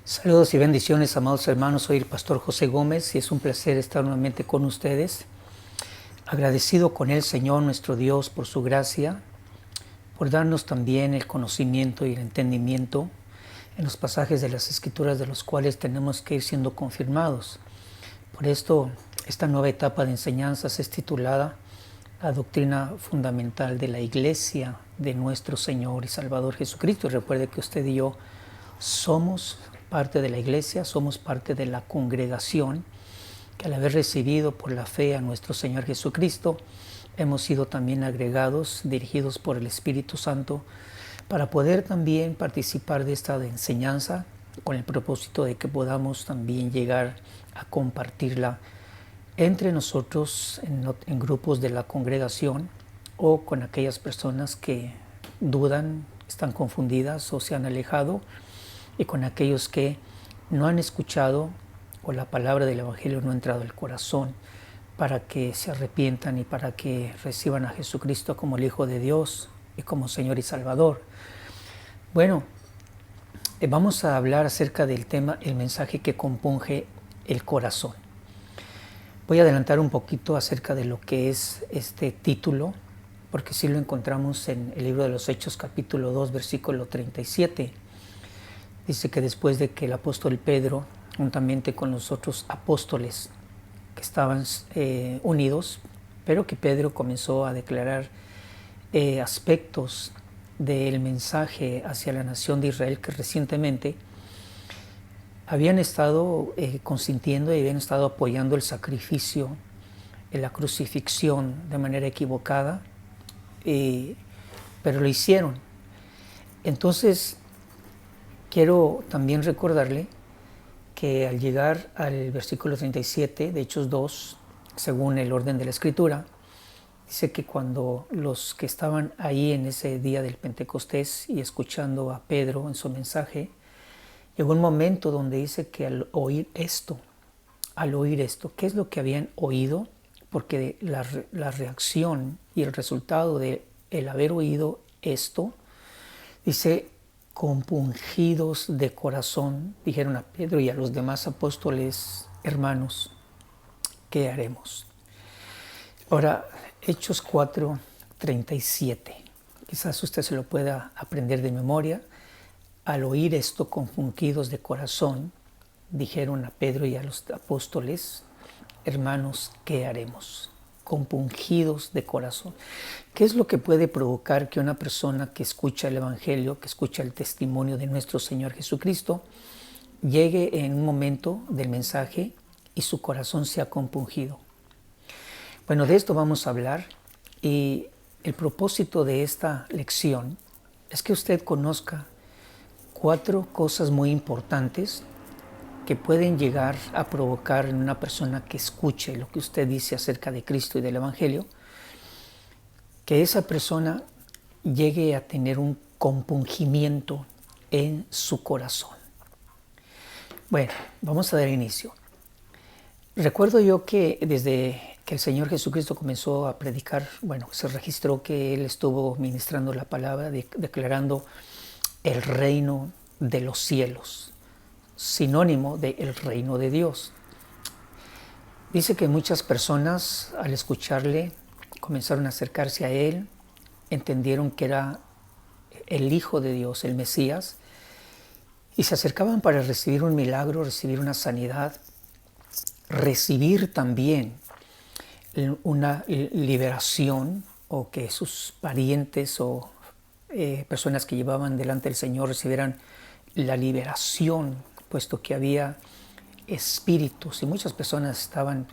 Saludos y bendiciones, amados hermanos. Soy el pastor José Gómez y es un placer estar nuevamente con ustedes. Agradecido con el Señor nuestro Dios por su gracia, por darnos también el conocimiento y el entendimiento en los pasajes de las Escrituras de los cuales tenemos que ir siendo confirmados. Por esto, esta nueva etapa de enseñanzas es titulada La doctrina fundamental de la Iglesia de nuestro Señor y Salvador Jesucristo. Y recuerde que usted y yo somos parte de la iglesia, somos parte de la congregación, que al haber recibido por la fe a nuestro Señor Jesucristo, hemos sido también agregados, dirigidos por el Espíritu Santo, para poder también participar de esta enseñanza, con el propósito de que podamos también llegar a compartirla entre nosotros en grupos de la congregación o con aquellas personas que dudan, están confundidas o se han alejado, y con aquellos que no han escuchado o la palabra del Evangelio no ha entrado al corazón, para que se arrepientan y para que reciban a Jesucristo como el Hijo de Dios y como Señor y Salvador. Bueno, vamos a hablar acerca del tema, el mensaje que compunge el corazón. Voy a adelantar un poquito acerca de lo que es este título, porque sí lo encontramos en el libro de los Hechos, capítulo 2, versículo 37. Dice que después de que el apóstol Pedro, juntamente con los otros apóstoles que estaban unidos, pero que Pedro comenzó a declarar aspectos del mensaje hacia la nación de Israel que recientemente habían estado consintiendo y habían estado apoyando el sacrificio, la crucifixión de manera equivocada, pero lo hicieron. Entonces, quiero también recordarle que al llegar al versículo 37 de Hechos 2, según el orden de la Escritura, dice que cuando los que estaban ahí en ese día del Pentecostés y escuchando a Pedro en su mensaje, llegó un momento donde dice que al oír esto, ¿qué es lo que habían oído? Porque la reacción y el resultado de el haber oído esto, dice, compungidos de corazón, dijeron a Pedro y a los demás apóstoles: hermanos, ¿qué haremos? Ahora, Hechos 4:37. Quizás usted se lo pueda aprender de memoria. Al oír esto, compungidos de corazón, dijeron a Pedro y a los apóstoles: hermanos, ¿qué haremos? Compungidos de corazón. ¿Qué es lo que puede provocar que una persona que escucha el Evangelio, que escucha el testimonio de nuestro Señor Jesucristo, llegue en un momento del mensaje y su corazón sea compungido? Bueno, de esto vamos a hablar, y el propósito de esta lección es que usted conozca 4 cosas muy importantes que pueden llegar a provocar en una persona que escuche lo que usted dice acerca de Cristo y del Evangelio, que esa persona llegue a tener un compungimiento en su corazón. Bueno, vamos a dar inicio. Recuerdo yo que desde que el Señor Jesucristo comenzó a predicar, se registró que Él estuvo ministrando la palabra, declarando el reino de los cielos, sinónimo del reino de Dios. Dice que muchas personas al escucharle comenzaron a acercarse a Él, entendieron que era el Hijo de Dios, el Mesías, y se acercaban para recibir un milagro, recibir una sanidad, recibir también una liberación, o que sus parientes o personas que llevaban delante del Señor recibieran la liberación, puesto que había espíritus y muchas personas estaban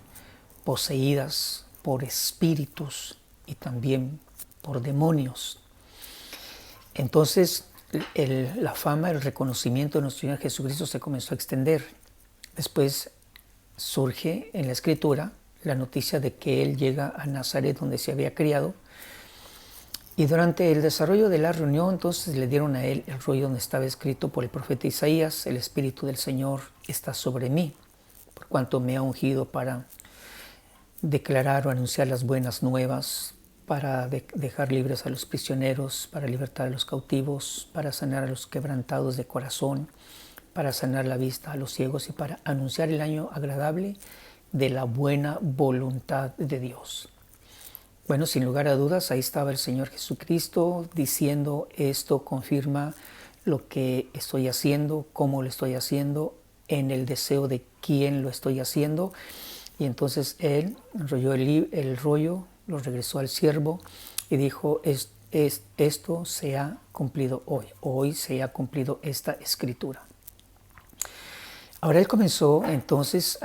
poseídas por espíritus y también por demonios. Entonces la fama, el reconocimiento de nuestro Señor Jesucristo se comenzó a extender. Después surge en la Escritura la noticia de que Él llega a Nazaret, donde se había criado, y durante el desarrollo de la reunión entonces le dieron a Él el rollo donde estaba escrito por el profeta Isaías: el Espíritu del Señor está sobre mí, por cuanto me ha ungido para declarar o anunciar las buenas nuevas, para dejar libres a los prisioneros, para libertar a los cautivos, para sanar a los quebrantados de corazón, para sanar la vista a los ciegos y para anunciar el año agradable de la buena voluntad de Dios. Bueno, sin lugar a dudas, ahí estaba el Señor Jesucristo diciendo: esto confirma lo que estoy haciendo, cómo lo estoy haciendo, en el deseo de quién lo estoy haciendo. Y entonces Él enrolló el rollo, lo regresó al siervo y dijo: esto se ha cumplido hoy se ha cumplido esta escritura. Ahora Él comenzó entonces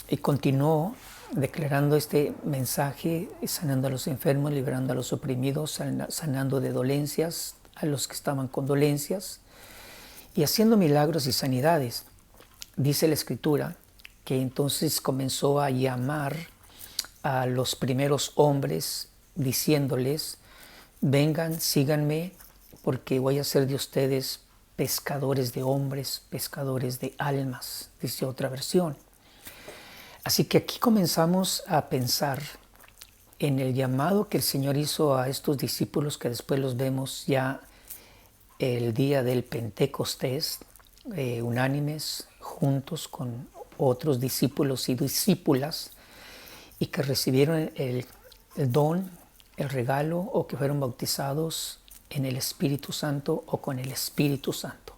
y continuó declarando este mensaje, sanando a los enfermos, liberando a los oprimidos, sanando de dolencias a los que estaban con dolencias y haciendo milagros y sanidades. Dice la Escritura que entonces comenzó a llamar a los primeros hombres diciéndoles: vengan, síganme, porque voy a hacer de ustedes pescadores de hombres, pescadores de almas, dice otra versión. Así que aquí comenzamos a pensar en el llamado que el Señor hizo a estos discípulos, que después los vemos ya el día del Pentecostés, unánimes, juntos con otros discípulos y discípulas, y que recibieron el don, el regalo, o que fueron bautizados en el Espíritu Santo o con el Espíritu Santo.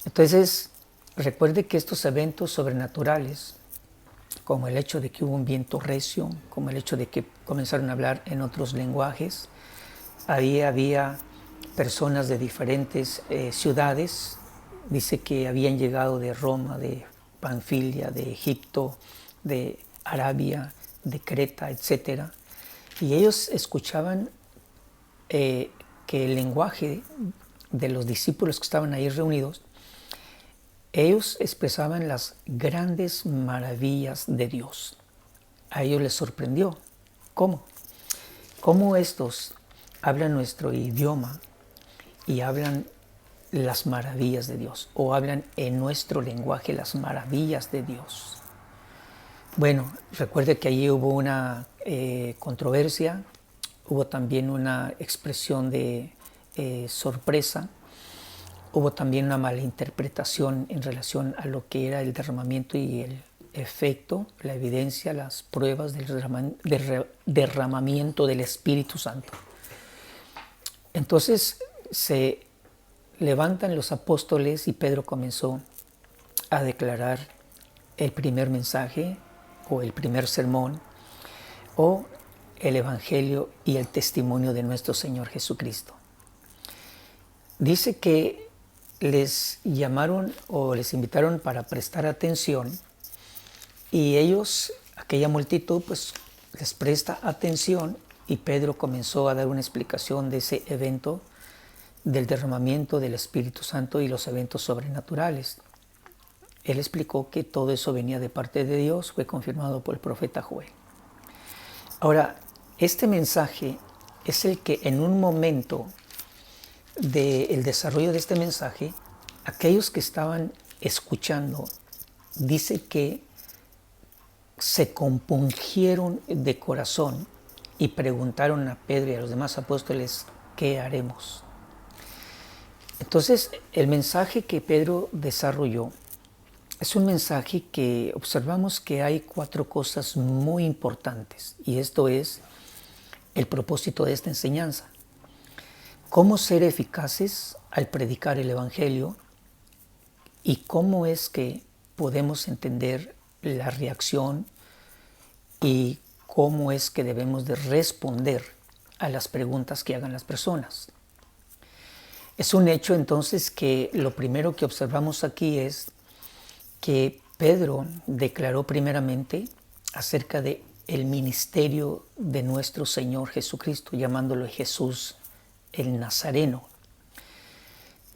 Entonces, recuerde que estos eventos sobrenaturales, como el hecho de que hubo un viento recio, como el hecho de que comenzaron a hablar en otros lenguajes, había personas de diferentes ciudades. Dice que habían llegado de Roma, de Panfilia, de Egipto, de Arabia, de Creta, etc. Y ellos escuchaban que el lenguaje de los discípulos que estaban ahí reunidos, ellos expresaban las grandes maravillas de Dios. A ellos les sorprendió. ¿Cómo? ¿Cómo estos hablan nuestro idioma y hablan las maravillas de Dios, o hablan en nuestro lenguaje las maravillas de Dios? Bueno, recuerde que allí hubo una controversia, hubo también una expresión de sorpresa, hubo también una mala interpretación en relación a lo que era el derramamiento y el efecto, la evidencia, las pruebas del derramamiento del Espíritu Santo. Entonces se levantan los apóstoles y Pedro comenzó a declarar el primer mensaje o el primer sermón o el Evangelio y el testimonio de nuestro Señor Jesucristo. Dice que les llamaron o les invitaron para prestar atención, y ellos, aquella multitud, pues les presta atención, y Pedro comenzó a dar una explicación de ese evento del derramamiento del Espíritu Santo y los eventos sobrenaturales. Él explicó que todo eso venía de parte de Dios, fue confirmado por el profeta Joel. Ahora, este mensaje es el que en un momento del desarrollo de este mensaje, aquellos que estaban escuchando, dice que se compungieron de corazón y preguntaron a Pedro y a los demás apóstoles: ¿qué haremos? Entonces, el mensaje que Pedro desarrolló es un mensaje que observamos que hay 4 cosas muy importantes, y esto es el propósito de esta enseñanza. Cómo ser eficaces al predicar el Evangelio, y cómo es que podemos entender la reacción y cómo es que debemos de responder a las preguntas que hagan las personas. Es un hecho entonces que lo primero que observamos aquí es que Pedro declaró primeramente acerca de el ministerio de nuestro Señor Jesucristo, llamándolo Jesús el Nazareno.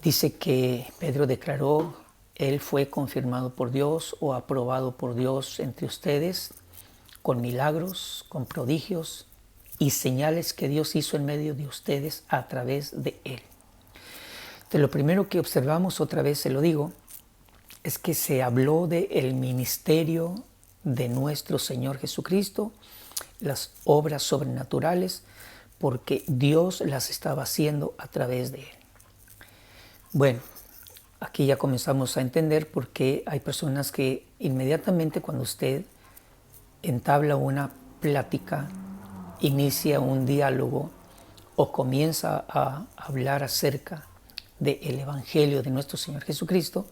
Dice que Pedro declaró: Él fue confirmado por Dios o aprobado por Dios entre ustedes con milagros, con prodigios y señales que Dios hizo en medio de ustedes a través de Él. Entonces, lo primero que observamos, otra vez se lo digo, es que se habló del ministerio de nuestro Señor Jesucristo, las obras sobrenaturales, porque Dios las estaba haciendo a través de Él. Bueno, aquí ya comenzamos a entender por qué hay personas que inmediatamente cuando usted entabla una plática, inicia un diálogo o comienza a hablar acerca del Evangelio de nuestro Señor Jesucristo,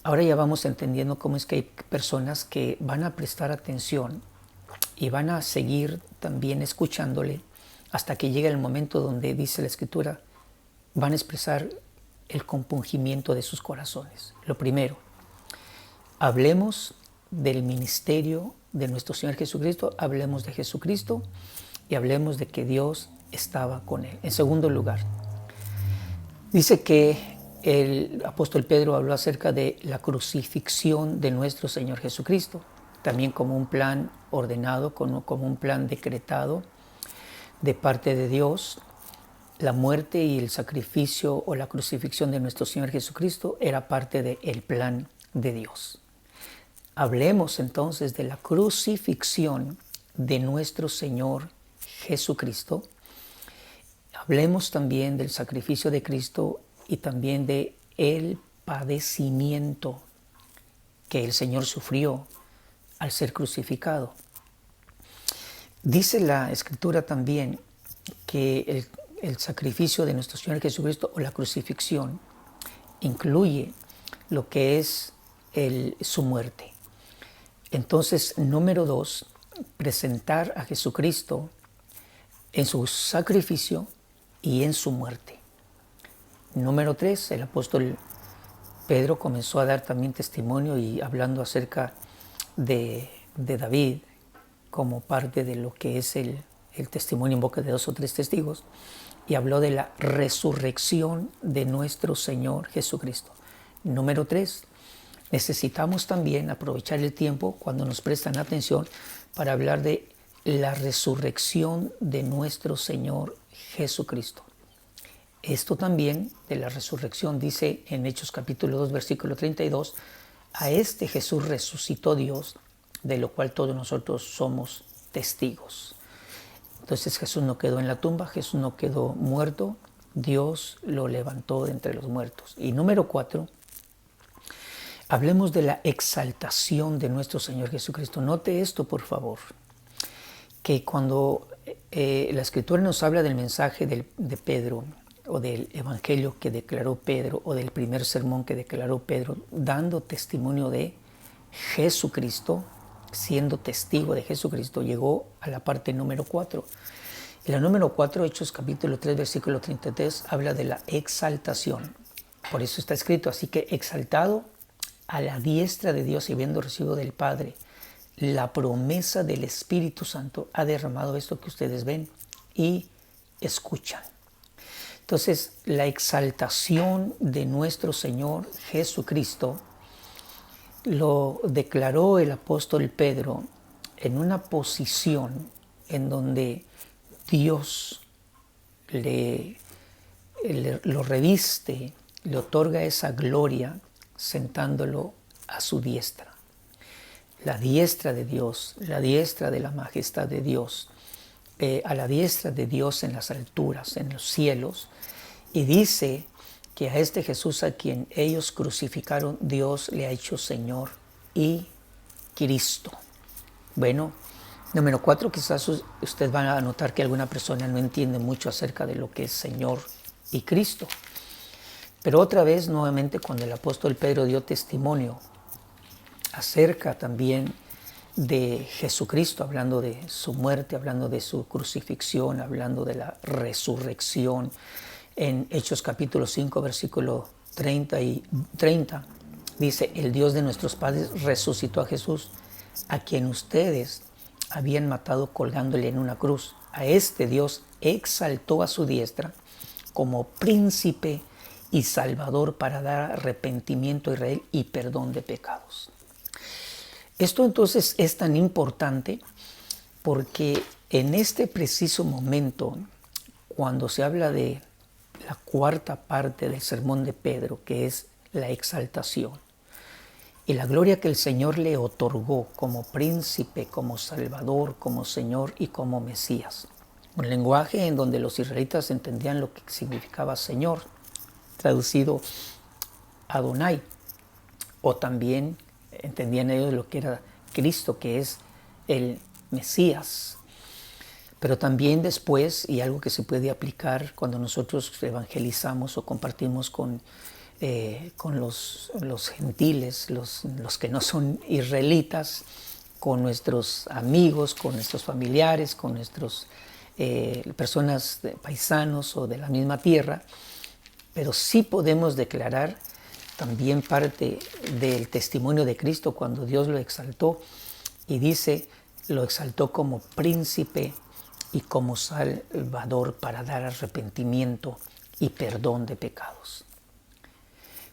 ahora ya vamos entendiendo cómo es que hay personas que van a prestar atención y van a seguir también escuchándole hasta que llegue el momento donde dice la Escritura, van a expresar el compungimiento de sus corazones. Lo primero, hablemos del ministerio de nuestro Señor Jesucristo, hablemos de Jesucristo y hablemos de que Dios estaba con él. En segundo lugar, dice que el apóstol Pedro habló acerca de la crucifixión de nuestro Señor Jesucristo, también como un plan ordenado, como un plan decretado de parte de Dios. La muerte y el sacrificio o la crucifixión de nuestro Señor Jesucristo era parte del plan de Dios. Hablemos entonces de la crucifixión de nuestro Señor Jesucristo. Hablemos también del sacrificio de Cristo y también de el padecimiento que el Señor sufrió al ser crucificado. Dice la Escritura también que el sacrificio de nuestro Señor Jesucristo o la crucifixión incluye lo que es su muerte. Entonces, número 2, presentar a Jesucristo en su sacrificio y en su muerte. Número 3, el apóstol Pedro comenzó a dar también testimonio y hablando acerca de David como parte de lo que es el testimonio en boca de 2 o 3 testigos, y habló de la resurrección de nuestro Señor Jesucristo. Número 3, necesitamos también aprovechar el tiempo cuando nos prestan atención para hablar de la resurrección de nuestro Señor Jesucristo. Esto también de la resurrección dice en Hechos capítulo 2, versículo 32, a este Jesús resucitó Dios, de lo cual todos nosotros somos testigos. Entonces Jesús no quedó en la tumba, Jesús no quedó muerto, Dios lo levantó de entre los muertos. Y número 4, hablemos de la exaltación de nuestro Señor Jesucristo. Note esto, por favor, que cuando la Escritura nos habla del mensaje de Pedro, o del evangelio que declaró Pedro, o del primer sermón que declaró Pedro, dando testimonio de Jesucristo, siendo testigo de Jesucristo, llegó a la parte número 4. Y la número 4, Hechos capítulo 3, versículo 33, habla de la exaltación. Por eso está escrito, así que exaltado a la diestra de Dios y habiendo recibido del Padre la promesa del Espíritu Santo, ha derramado esto que ustedes ven y escuchan. Entonces, la exaltación de nuestro Señor Jesucristo lo declaró el apóstol Pedro en una posición en donde Dios lo reviste, le otorga esa gloria sentándolo a su diestra. La diestra de Dios, la diestra de la majestad de Dios, a la diestra de Dios en las alturas, en los cielos, y dice que a este Jesús a quien ellos crucificaron, Dios le ha hecho Señor y Cristo. Bueno, número 4, quizás usted va a notar que alguna persona no entiende mucho acerca de lo que es Señor y Cristo. Pero otra vez, nuevamente, cuando el apóstol Pedro dio testimonio acerca también de Jesucristo, hablando de su muerte, hablando de su crucifixión, hablando de la resurrección, en Hechos capítulo 5, versículo 30, dice, el Dios de nuestros padres resucitó a Jesús, a quien ustedes habían matado colgándole en una cruz. A este Dios exaltó a su diestra como príncipe y salvador para dar arrepentimiento a Israel y perdón de pecados. Esto entonces es tan importante porque en este preciso momento, cuando se habla de la cuarta parte del sermón de Pedro, que es la exaltación, y la gloria que el Señor le otorgó como príncipe, como salvador, como Señor y como Mesías. Un lenguaje en donde los israelitas entendían lo que significaba Señor, traducido Adonai, o también entendían ellos lo que era Cristo, que es el Mesías. Pero también después, y algo que se puede aplicar cuando nosotros evangelizamos o compartimos con los gentiles, los que no son israelitas, con nuestros amigos, con nuestros familiares, con nuestros personas paisanos o de la misma tierra, pero sí podemos declarar también parte del testimonio de Cristo cuando Dios lo exaltó y dice, lo exaltó como príncipe y como salvador para dar arrepentimiento y perdón de pecados.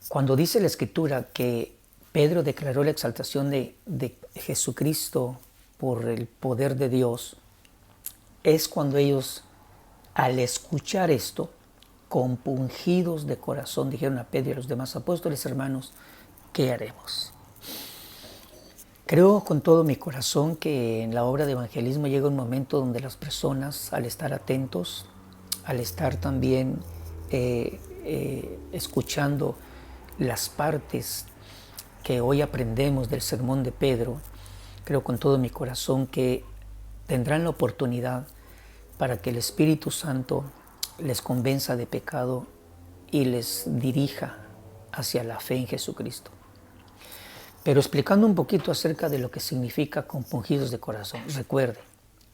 Cuando dice la Escritura que Pedro declaró la exaltación de Jesucristo por el poder de Dios, es cuando ellos, al escuchar esto, compungidos de corazón, dijeron a Pedro y a los demás apóstoles: hermanos, ¿qué haremos? Creo con todo mi corazón que en la obra de evangelismo llega un momento donde las personas, al estar atentos, al estar también escuchando las partes que hoy aprendemos del sermón de Pedro, creo con todo mi corazón que tendrán la oportunidad para que el Espíritu Santo les convenza de pecado y les dirija hacia la fe en Jesucristo. Pero explicando un poquito acerca de lo que significa compungidos de corazón. Recuerde,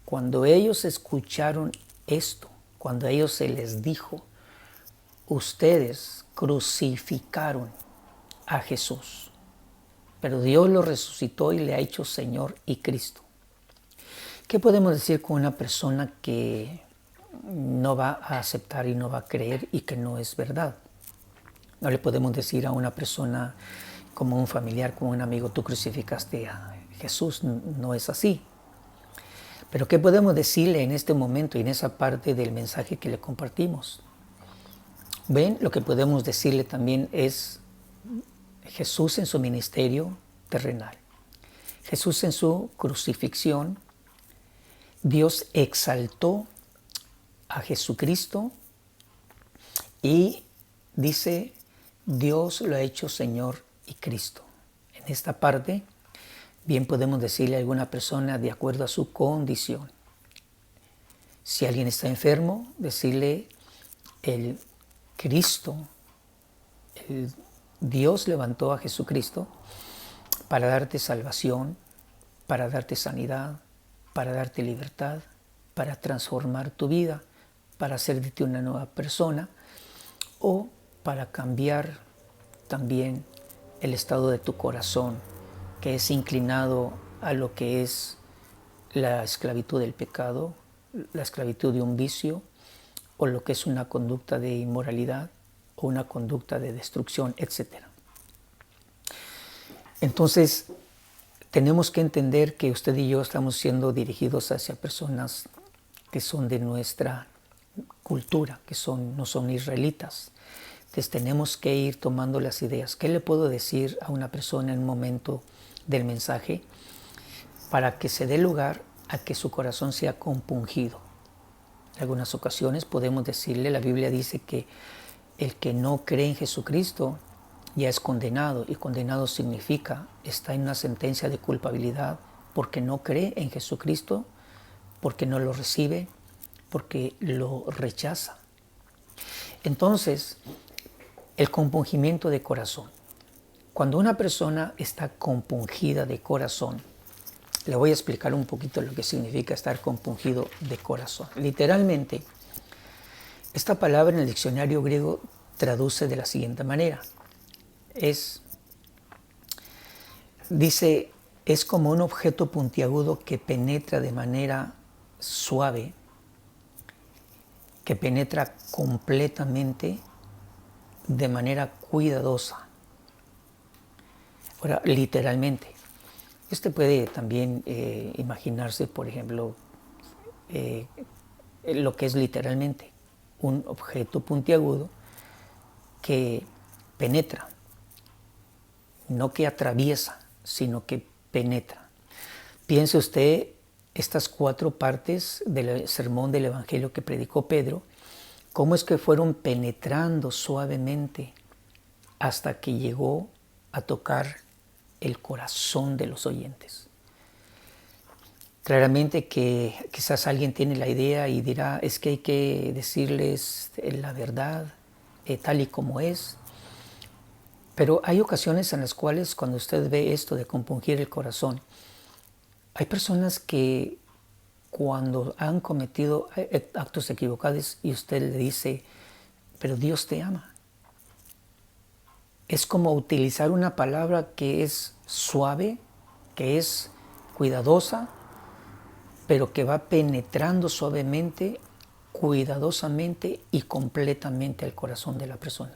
cuando ellos escucharon esto, cuando a ellos se les dijo, ustedes crucificaron a Jesús, pero Dios lo resucitó y le ha hecho Señor y Cristo. ¿Qué podemos decir con una persona que no va a aceptar y no va a creer y que no es verdad? No le podemos decir a una persona, como un familiar, como un amigo, tú crucificaste a Jesús. No es así. Pero ¿qué podemos decirle en este momento y en esa parte del mensaje que le compartimos? Ven, lo que podemos decirle también es Jesús en su ministerio terrenal, Jesús en su crucifixión. Dios exaltó a Jesucristo y dice, Dios lo ha hecho Señor y Cristo. En esta parte, bien podemos decirle a alguna persona de acuerdo a su condición. Si alguien está enfermo, decirle, el Cristo, el Dios levantó a Jesucristo para darte salvación, para darte sanidad, para darte libertad, para transformar tu vida, para hacer de ti una nueva persona o para cambiar también el estado de tu corazón, que es inclinado a lo que es la esclavitud del pecado, la esclavitud de un vicio, o lo que es una conducta de inmoralidad o una conducta de destrucción, etc. Entonces, tenemos que entender que usted y yo estamos siendo dirigidos hacia personas que son de nuestra cultura, que no son israelitas. Entonces tenemos que ir tomando las ideas. ¿Qué le puedo decir a una persona en un momento del mensaje para que se dé lugar a que su corazón sea compungido? En algunas ocasiones podemos decirle, la Biblia dice que el que no cree en Jesucristo ya es condenado, y condenado significa está en una sentencia de culpabilidad porque no cree en Jesucristo, porque no lo recibe, porque lo rechaza. Entonces, el compungimiento de corazón. Cuando una persona está compungida de corazón, le voy a explicar un poquito lo que significa estar compungido de corazón. Literalmente, esta palabra en el diccionario griego traduce de la siguiente manera. Dice, es como un objeto puntiagudo que penetra de manera suave, que penetra completamente de manera cuidadosa. Ahora, literalmente. Usted puede también imaginarse, por ejemplo, lo que es literalmente un objeto puntiagudo que penetra, no que atraviesa, sino que penetra. Piense usted estas 4 partes del sermón del Evangelio que predicó Pedro, cómo es que fueron penetrando suavemente hasta que llegó a tocar el corazón de los oyentes. Claramente que quizás alguien tiene la idea y dirá, es que hay que decirles la verdad tal y como es. Pero hay ocasiones en las cuales cuando usted ve esto de compungir el corazón, hay personas que cuando han cometido actos equivocados y usted le dice, pero Dios te ama. Es como utilizar una palabra que es suave, que es cuidadosa, pero que va penetrando suavemente, cuidadosamente y completamente al corazón de la persona.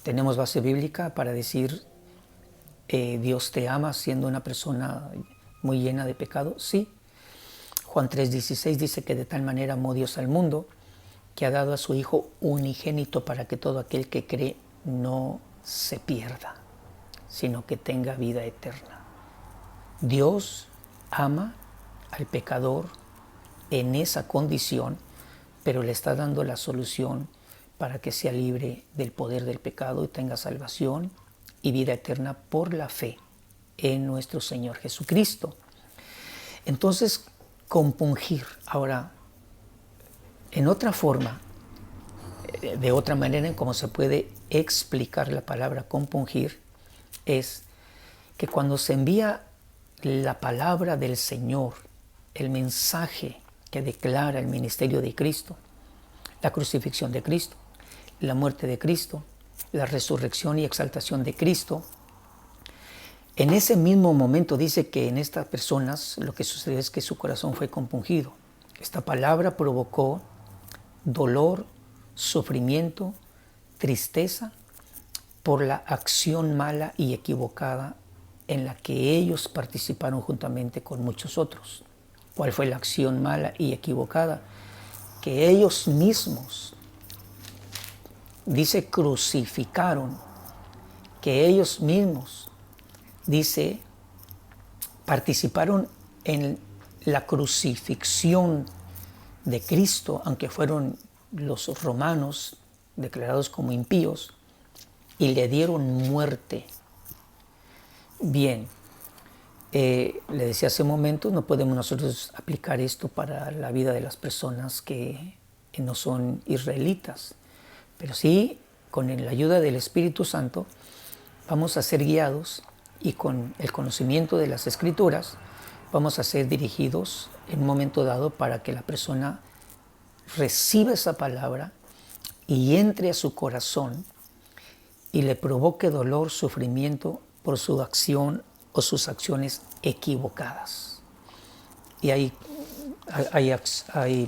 Tenemos base bíblica para decir Dios te ama siendo una persona muy llena de pecado. Sí. Juan 3:16 dice que de tal manera amó Dios al mundo que ha dado a su Hijo unigénito para que todo aquel que cree no se pierda, sino que tenga vida eterna. Dios ama al pecador en esa condición, pero le está dando la solución para que sea libre del poder del pecado y tenga salvación y vida eterna por la fe en nuestro Señor Jesucristo. Entonces, compungir. Ahora, en otra forma, de otra manera en cómo se puede explicar la palabra compungir, es que cuando se envía la palabra del Señor, el mensaje que declara el ministerio de Cristo, la crucifixión de Cristo, la muerte de Cristo, la resurrección y exaltación de Cristo, en ese mismo momento dice que en estas personas lo que sucedió es que su corazón fue compungido. Esta palabra provocó dolor, sufrimiento, tristeza por la acción mala y equivocada en la que ellos participaron juntamente con muchos otros. ¿Cuál fue la acción mala y equivocada? Que ellos mismos, dice, crucificaron, que ellos mismos, dice, participaron en la crucifixión de Cristo, aunque fueron los romanos declarados como impíos, y le dieron muerte. Bien, le decía hace momentos, no podemos nosotros aplicar esto para la vida de las personas que no son israelitas, pero sí, con la ayuda del Espíritu Santo, vamos a ser guiados y con el conocimiento de las Escrituras vamos a ser dirigidos en un momento dado para que la persona reciba esa palabra y entre a su corazón y le provoque dolor, sufrimiento por su acción o sus acciones equivocadas. Y hay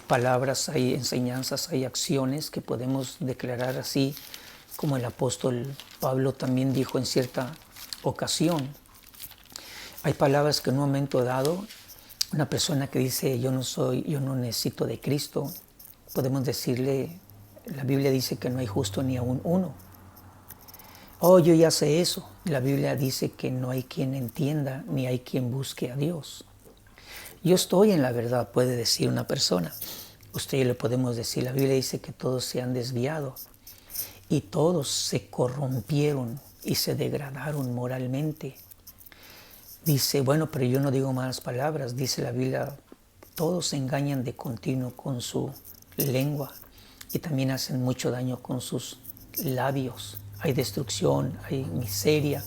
palabras, hay enseñanzas, hay acciones que podemos declarar así, como el apóstol Pablo también dijo en cierta ocasión. Hay palabras que en un momento dado, una persona que dice yo no necesito de Cristo, podemos decirle, la Biblia dice que no hay justo ni aún uno. Oh, yo ya sé eso. La Biblia dice que no hay quien entienda ni hay quien busque a Dios. Yo estoy en la verdad, puede decir una persona. Usted le podemos decir, la Biblia dice que todos se han desviado y todos se corrompieron y se degradaron moralmente. Dice, bueno, pero yo no digo malas palabras. Dice la Biblia, todos se engañan de continuo con su lengua y también hacen mucho daño con sus labios. Hay destrucción, hay miseria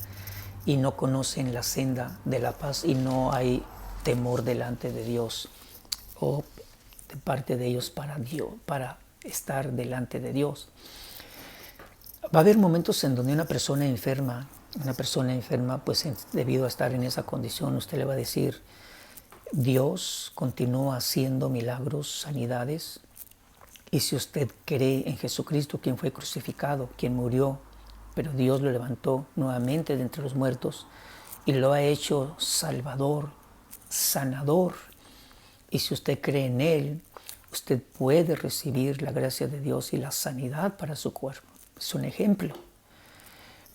y no conocen la senda de la paz y no hay temor delante de Dios o de parte de ellos para estar delante de Dios. Va a haber momentos en donde una persona enferma, pues debido a estar en esa condición, usted le va a decir, Dios continúa haciendo milagros, sanidades, y si usted cree en Jesucristo, quien fue crucificado, quien murió, pero Dios lo levantó nuevamente de entre los muertos y lo ha hecho Salvador, sanador. Y si usted cree en Él, usted puede recibir la gracia de Dios y la sanidad para su cuerpo. Es un ejemplo.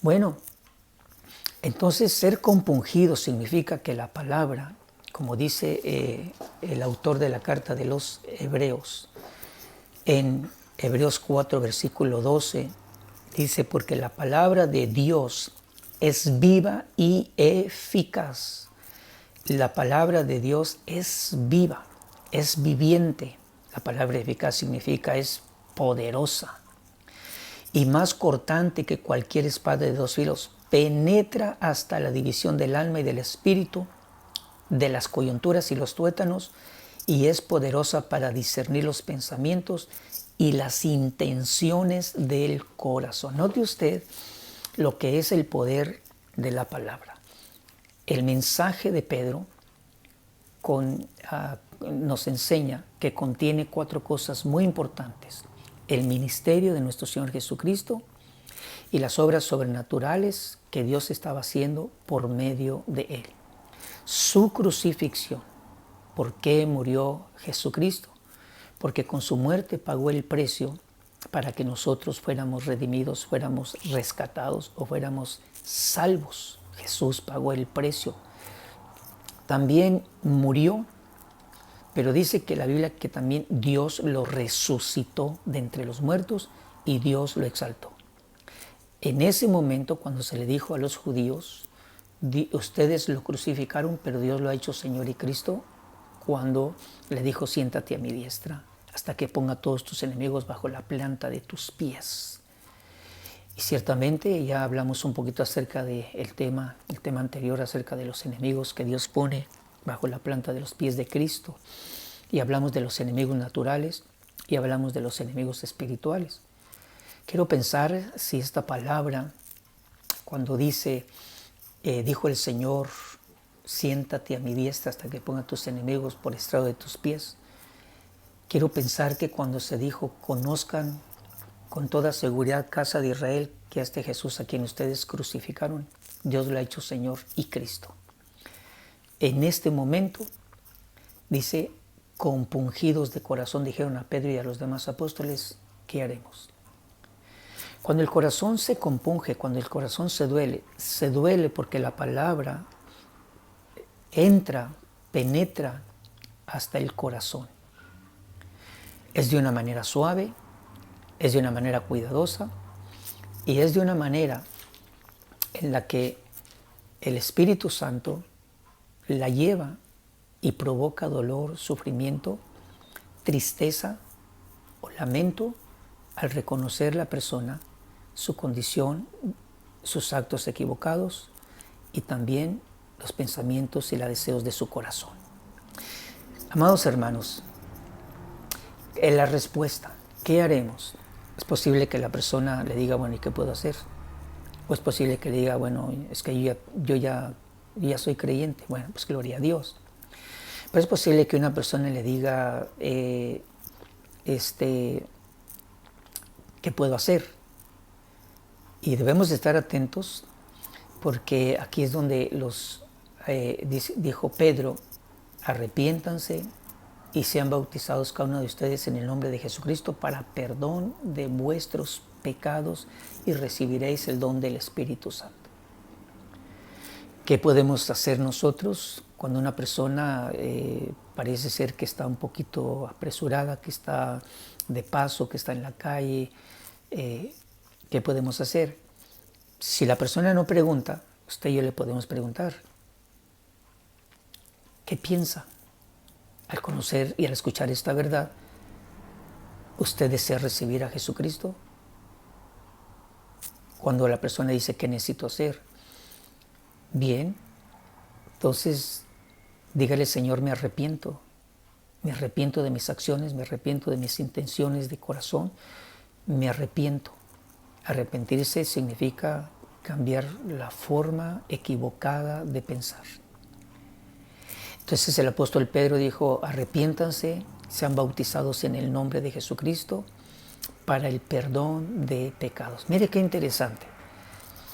Bueno, entonces ser compungido significa que la palabra, como dice el autor de la carta de los Hebreos, en Hebreos 4, versículo 12, Dice, porque la palabra de Dios es viva y eficaz. La palabra de Dios es viva, es viviente. La palabra eficaz significa es poderosa y más cortante que cualquier espada de dos filos. Penetra hasta la división del alma y del espíritu, de las coyunturas y los tuétanos, y es poderosa para discernir los pensamientos y las intenciones del corazón. Note usted lo que es el poder de la palabra. El mensaje de Pedro nos enseña que contiene 4 cosas muy importantes: el ministerio de nuestro Señor Jesucristo y las obras sobrenaturales que Dios estaba haciendo por medio de Él. Su crucifixión. ¿Por qué murió Jesucristo? Porque con su muerte pagó el precio para que nosotros fuéramos redimidos, fuéramos rescatados o fuéramos salvos. Jesús pagó el precio. También murió, pero dice que la Biblia que también Dios lo resucitó de entre los muertos y Dios lo exaltó. En ese momento, cuando se le dijo a los judíos, ustedes lo crucificaron, pero Dios lo ha hecho Señor y Cristo, cuando le dijo, siéntate a mi diestra hasta que ponga a todos tus enemigos bajo la planta de tus pies. Y ciertamente ya hablamos un poquito acerca del tema anterior, acerca de los enemigos que Dios pone bajo la planta de los pies de Cristo. Y hablamos de los enemigos naturales y hablamos de los enemigos espirituales. Quiero pensar si esta palabra, cuando dice, dijo el Señor, siéntate a mi diestra hasta que ponga a tus enemigos por estrado de tus pies. Quiero pensar que cuando se dijo, conozcan con toda seguridad, casa de Israel, que a este Jesús a quien ustedes crucificaron, Dios lo ha hecho Señor y Cristo. En este momento, dice, compungidos de corazón, dijeron a Pedro y a los demás apóstoles, ¿qué haremos? Cuando el corazón se compunge, cuando el corazón se duele porque la palabra entra, penetra hasta el corazón. Es de una manera suave, es de una manera cuidadosa y es de una manera en la que el Espíritu Santo la lleva y provoca dolor, sufrimiento, tristeza o lamento al reconocer la persona, su condición, sus actos equivocados y también los pensamientos y los deseos de su corazón. Amados hermanos, en la respuesta, ¿qué haremos? Es posible que la persona le diga, bueno, ¿y qué puedo hacer? O es posible que le diga, bueno, es que yo ya soy creyente. Bueno, pues gloria a Dios. Pero es posible que una persona le diga, ¿qué puedo hacer? Y debemos de estar atentos porque aquí es donde dijo Pedro, arrepiéntanse y sean bautizados cada uno de ustedes en el nombre de Jesucristo para perdón de vuestros pecados y recibiréis el don del Espíritu Santo. ¿Qué podemos hacer nosotros cuando una persona parece ser que está un poquito apresurada, que está de paso, que está en la calle? ¿Qué podemos hacer? Si la persona no pregunta, usted y yo le podemos preguntar, ¿qué piensa? Al conocer y al escuchar esta verdad, ¿usted desea recibir a Jesucristo? Cuando la persona dice, ¿qué necesito hacer? Bien, entonces dígale, Señor, me arrepiento de mis acciones, me arrepiento de mis intenciones de corazón, me arrepiento. Arrepentirse significa cambiar la forma equivocada de pensar. Entonces el apóstol Pedro dijo, arrepiéntanse, sean bautizados en el nombre de Jesucristo para el perdón de pecados. Mire qué interesante.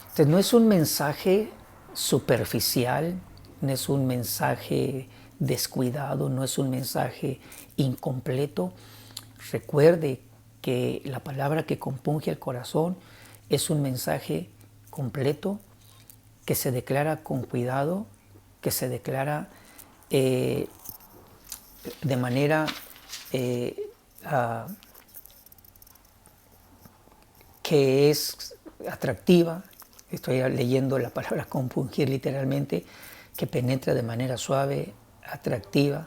Entonces no es un mensaje superficial, no es un mensaje descuidado, no es un mensaje incompleto. Recuerde que la palabra que compunge el corazón es un mensaje completo que se declara con cuidado, que se declara de manera que que es atractiva. Estoy leyendo la palabra compungir literalmente, que penetra de manera suave, atractiva,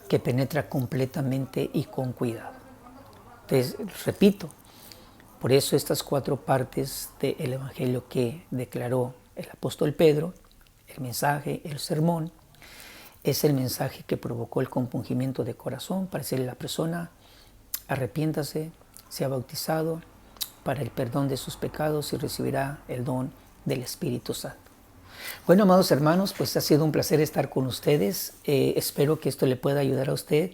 que penetra completamente y con cuidado. Entonces, repito, por eso estas 4 partes del Evangelio que declaró el apóstol Pedro, el mensaje, el sermón, es el mensaje que provocó el compungimiento de corazón para decirle a la persona: arrepiéntase, sea bautizado para el perdón de sus pecados y recibirá el don del Espíritu Santo. Bueno, amados hermanos, pues ha sido un placer estar con ustedes. Espero que esto le pueda ayudar a usted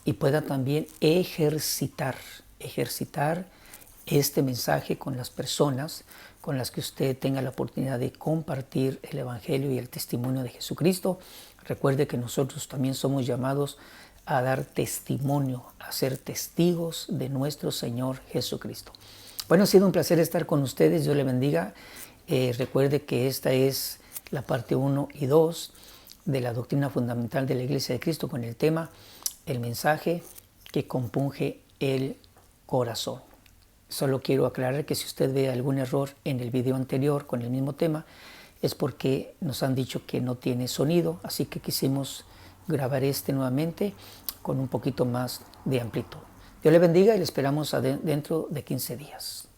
y pueda también ejercitar este mensaje con las personas con las que usted tenga la oportunidad de compartir el Evangelio y el testimonio de Jesucristo. Recuerde que nosotros también somos llamados a dar testimonio, a ser testigos de nuestro Señor Jesucristo. Bueno, ha sido un placer estar con ustedes. Dios le bendiga. Recuerde que esta es la parte 1 y 2 de la doctrina fundamental de la Iglesia de Cristo con el tema el mensaje que compunge el corazón. Solo quiero aclarar que si usted ve algún error en el video anterior con el mismo tema, es porque nos han dicho que no tiene sonido, así que quisimos grabar este nuevamente con un poquito más de amplitud. Dios le bendiga y le esperamos dentro de 15 días.